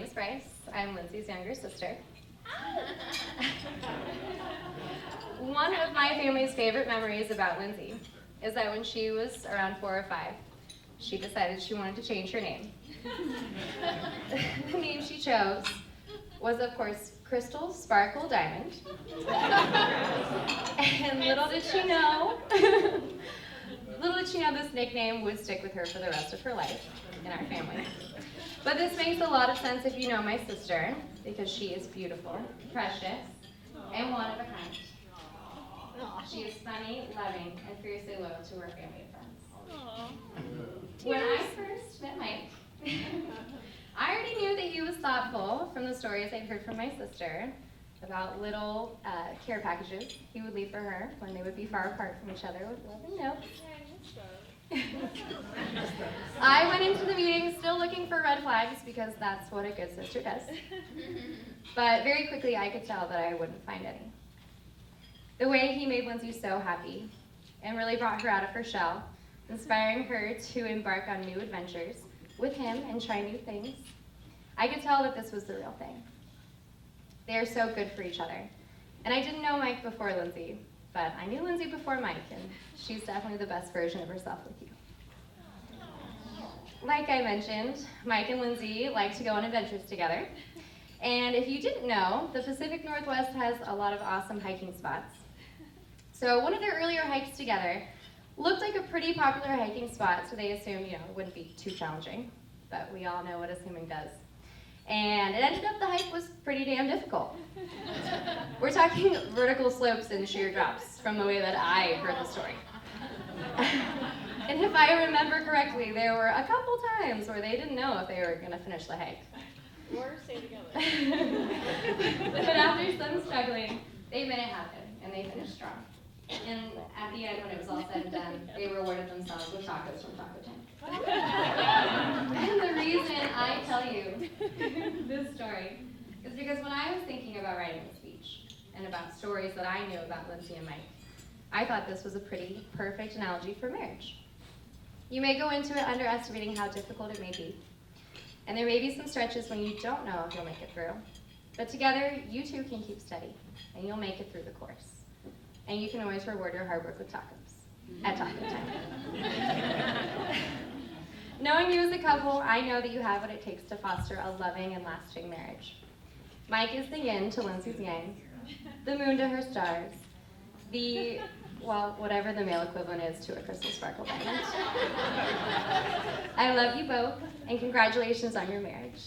name's Bryce. I'm Lindsay's younger sister. One of my family's favorite memories about Lindsay is that when she was around 4 or 5, she decided she wanted to change her name. The name she chose was, of course, Crystal Sparkle Diamond. And little did she know this nickname would stick with her for the rest of her life in our family. But this makes a lot of sense if you know my sister, because she is beautiful, precious, and one of a kind. She is funny, loving, and fiercely loyal to her family and friends. When I first met Mike, I already knew that he was thoughtful from the stories I'd heard from my sister about little care packages he would leave for her when they would be far apart from each other with love and notes. I went into the meeting still looking for red flags because that's what a good sister does. But very quickly I could tell that I wouldn't find any. The way he made Lindsay so happy and really brought her out of her shell, inspiring her to embark on new adventures with him and try new things, I could tell that this was the real thing. They are so good for each other. And I didn't know Mike before Lindsay, but I knew Lindsay before Mike, and she's definitely the best version of herself with you. Like I mentioned, Mike and Lindsay like to go on adventures together. And if you didn't know, the Pacific Northwest has a lot of awesome hiking spots. So one of their earlier hikes together looked like a pretty popular hiking spot, so they assumed, it wouldn't be too challenging, but we all know what assuming does. And it ended up the hike was pretty damn difficult. We're talking vertical slopes and sheer drops from the way that I heard the story. And if I remember correctly, there were a couple times where they didn't know if they were going to finish the hike. Or stay together. But after some struggling, they made it happen, and they finished strong. And at the end, when it was all said and done, they rewarded themselves with tacos from Taco Time. And the reason I tell you this story is because when I was thinking about writing a speech and about stories that I knew about Lindsay and Mike, I thought this was a pretty perfect analogy for marriage. You may go into it underestimating how difficult it may be, and there may be some stretches when you don't know if you'll make it through. But together, you two can keep steady, and you'll make it through the course. And you can always reward your hard work with tacos at Taco Time. Knowing you as a couple, I know that you have what it takes to foster a loving and lasting marriage. Mike is the yin to Lindsay's yang, the moon to her stars, whatever the male equivalent is to a crystal sparkle diamond. I love you both, and congratulations on your marriage.